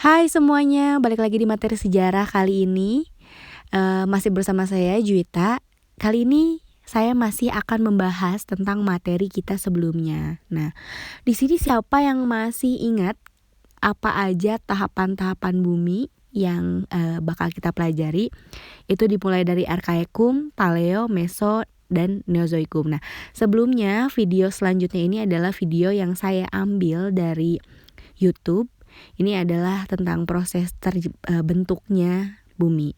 Hai semuanya, balik lagi di materi sejarah kali ini. Masih bersama saya Juwita. Kali ini saya masih akan membahas tentang materi kita sebelumnya. Nah, di sini siapa yang masih ingat apa aja tahapan-tahapan bumi yang bakal kita pelajari? Itu dimulai dari Arkaekum, Paleo, Meso, dan Neozoikum. Nah, sebelumnya video selanjutnya ini adalah video yang saya ambil dari YouTube. Ini adalah tentang proses terbentuknya bumi.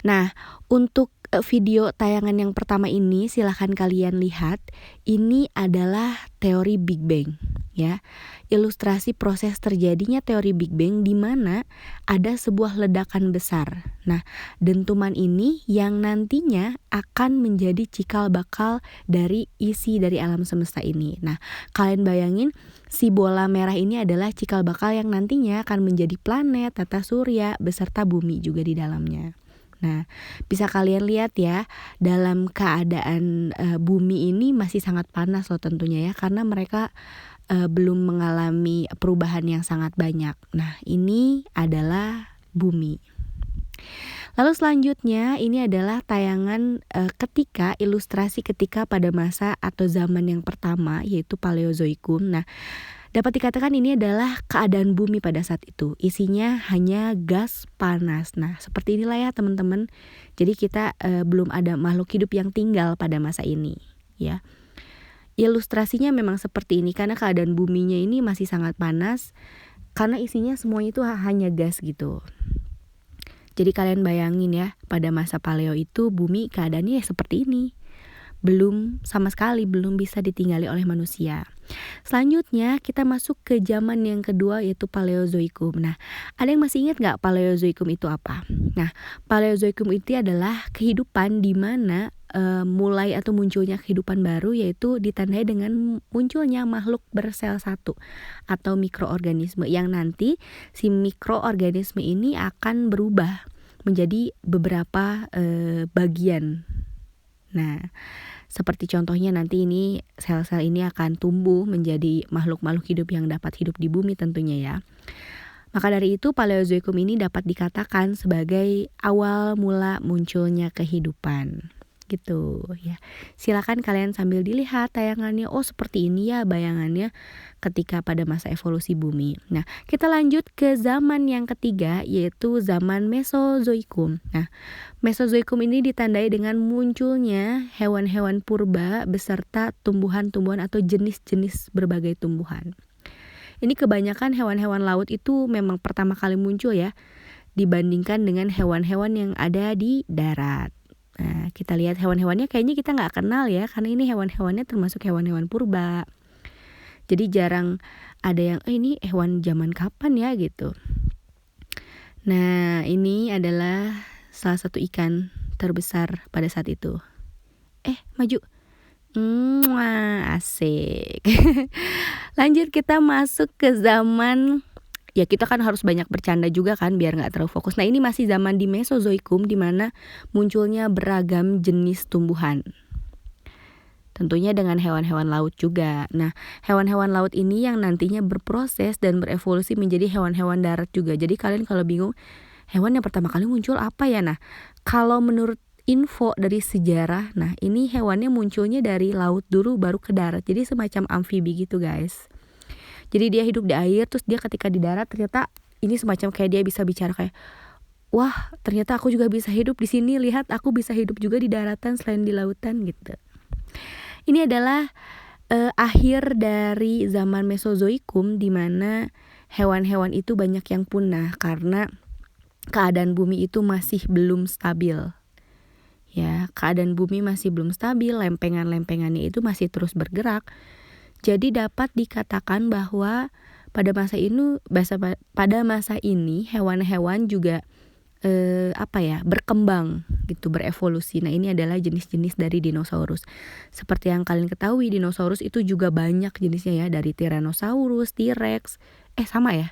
Nah, untuk video tayangan yang pertama ini silahkan kalian lihat. Ini adalah teori Big Bang, ya. Ilustrasi proses terjadinya teori Big Bang di mana ada sebuah ledakan besar. Nah, dentuman ini yang nantinya akan menjadi cikal bakal dari isi dari alam semesta ini. Nah, kalian bayangin si bola merah ini adalah cikal bakal yang nantinya akan menjadi planet, tata surya, beserta bumi juga di dalamnya. Nah, bisa kalian lihat ya, dalam keadaan bumi ini masih sangat panas loh tentunya ya, karena mereka belum mengalami perubahan yang sangat banyak. Nah, ini adalah bumi. Lalu selanjutnya ini adalah tayangan ilustrasi ketika pada masa atau zaman yang pertama, yaitu Paleozoikum. Nah, dapat dikatakan ini adalah keadaan bumi pada saat itu. Isinya hanya gas panas. Nah, seperti inilah ya teman-teman. Jadi kita belum ada makhluk hidup yang tinggal pada masa ini, ya. Ilustrasinya memang seperti ini karena keadaan buminya ini masih sangat panas karena isinya semuanya itu hanya gas gitu. Jadi kalian bayangin ya, pada masa paleo itu bumi keadaannya ya seperti ini. Sama sekali belum bisa ditinggali oleh manusia. Selanjutnya kita masuk ke zaman yang kedua, yaitu Paleozoikum. Nah, ada yang masih ingat gak Paleozoikum itu apa? Nah, Paleozoikum itu adalah kehidupan di mana mulai atau munculnya kehidupan baru, yaitu ditandai dengan munculnya makhluk bersel satu atau mikroorganisme, yang nanti si mikroorganisme ini akan berubah menjadi beberapa bagian. Nah, seperti contohnya nanti ini sel-sel ini akan tumbuh menjadi makhluk-makhluk hidup yang dapat hidup di bumi tentunya ya. Maka dari itu Paleozoikum ini dapat dikatakan sebagai awal mula munculnya kehidupan. Gitu ya. Silakan kalian sambil dilihat tayangannya. Oh, seperti ini ya bayangannya ketika pada masa evolusi bumi. Nah, kita lanjut ke zaman yang ketiga, yaitu zaman Mesozoikum. Nah, Mesozoikum ini ditandai dengan munculnya hewan-hewan purba beserta tumbuhan-tumbuhan atau jenis-jenis berbagai tumbuhan. Ini kebanyakan hewan-hewan laut itu memang pertama kali muncul ya, dibandingkan dengan hewan-hewan yang ada di darat. Nah, kita lihat hewan-hewannya kayaknya kita nggak kenal ya, karena ini hewan-hewannya termasuk hewan-hewan purba. Jadi jarang ada yang ini hewan zaman kapan ya gitu. Nah, ini adalah salah satu ikan terbesar pada saat itu. Maju. Asik. Lanjut kita masuk ke zaman, ya kita kan harus banyak bercanda juga kan biar gak terlalu fokus. Nah, ini masih zaman di Mesozoikum di mana munculnya beragam jenis tumbuhan. Tentunya dengan hewan-hewan laut juga. Nah, hewan-hewan laut ini yang nantinya berproses dan berevolusi menjadi hewan-hewan darat juga. Jadi kalian kalau bingung hewan yang pertama kali muncul apa ya? Nah, kalau menurut info dari sejarah, nah ini hewannya munculnya dari laut dulu baru ke darat. Jadi semacam amfibi gitu guys. Jadi dia hidup di air, terus dia ketika di darat ternyata ini semacam kayak dia bisa bicara kayak, wah ternyata aku juga bisa hidup di sini, lihat aku bisa hidup juga di daratan selain di lautan gitu. Ini adalah akhir dari zaman Mesozoikum di mana hewan-hewan itu banyak yang punah karena keadaan bumi itu masih belum stabil. Ya, keadaan bumi masih belum stabil, lempengan-lempengannya itu masih terus bergerak. Jadi dapat dikatakan bahwa pada masa ini hewan-hewan juga berkembang gitu, berevolusi. Nah, ini adalah jenis-jenis dari dinosaurus. Seperti yang kalian ketahui, dinosaurus itu juga banyak jenisnya ya, dari Tyrannosaurus, T-Rex, sama ya.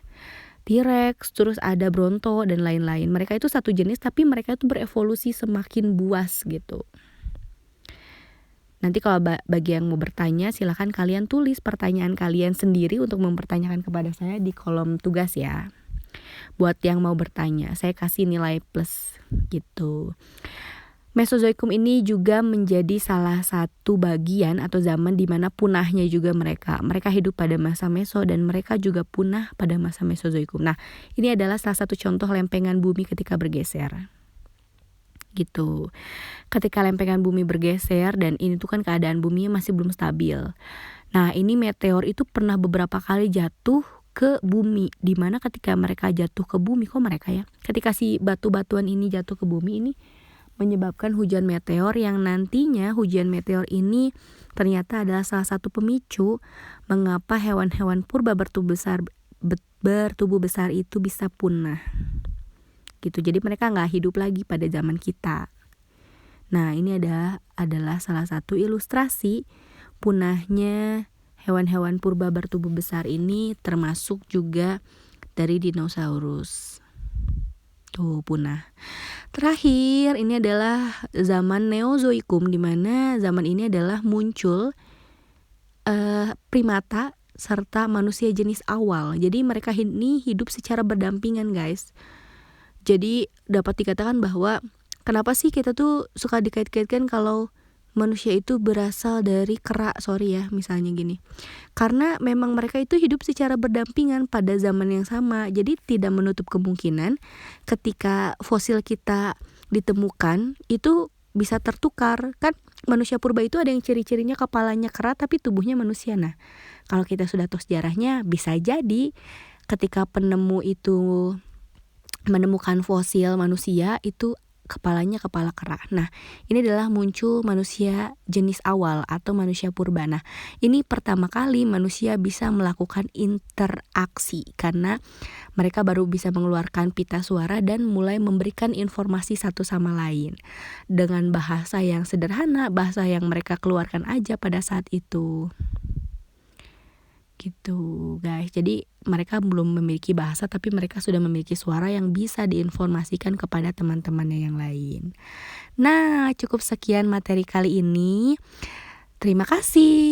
T-Rex, terus ada Bronto dan lain-lain. Mereka itu satu jenis tapi mereka itu berevolusi semakin buas gitu. Nanti kalau bagi yang mau bertanya, silahkan kalian tulis pertanyaan kalian sendiri untuk mempertanyakan kepada saya di kolom tugas ya. Buat yang mau bertanya, saya kasih nilai plus gitu. Mesozoikum ini juga menjadi salah satu bagian atau zaman di mana punahnya juga mereka. Mereka hidup pada masa Meso dan mereka juga punah pada masa Mesozoikum. Nah, ini adalah salah satu contoh lempengan bumi ketika bergeser. Gitu. Ketika lempengan bumi bergeser dan ini tuh kan keadaan buminya masih belum stabil. Nah, ini meteor itu pernah beberapa kali jatuh ke bumi, dimana ketika mereka jatuh ke bumi, ketika si batu-batuan ini jatuh ke bumi ini menyebabkan hujan meteor yang nantinya hujan meteor ini ternyata adalah salah satu pemicu mengapa hewan-hewan purba bertubuh besar itu bisa punah. Gitu. Jadi mereka nggak hidup lagi pada zaman kita. Nah, ini adalah salah satu ilustrasi punahnya hewan-hewan purba bertubuh besar ini, termasuk juga dari dinosaurus. Tuh punah. Terakhir, ini adalah zaman Neozoikum, di mana zaman ini adalah muncul primata serta manusia jenis awal. Jadi mereka ini hidup secara berdampingan, guys. Jadi dapat dikatakan bahwa kenapa sih kita tuh suka dikait-kaitkan kalau manusia itu berasal dari kera, misalnya gini. Karena memang mereka itu hidup secara berdampingan pada zaman yang sama. Jadi tidak menutup kemungkinan ketika fosil kita ditemukan itu bisa tertukar. Kan manusia purba itu ada yang ciri-cirinya kepalanya kera tapi tubuhnya manusia. Nah, kalau kita sudah tahu sejarahnya, bisa jadi ketika penemu itu menemukan fosil manusia itu kepalanya kepala kera. Nah, ini adalah muncul manusia jenis awal atau manusia purba. Nah, ini pertama kali manusia bisa melakukan interaksi karena mereka baru bisa mengeluarkan pita suara dan mulai memberikan informasi satu sama lain dengan bahasa yang sederhana, bahasa yang mereka keluarkan aja pada saat itu. Gitu, guys. Jadi mereka belum memiliki bahasa tapi mereka sudah memiliki suara yang bisa diinformasikan kepada teman-temannya yang lain. Nah, cukup sekian materi kali ini. Terima kasih.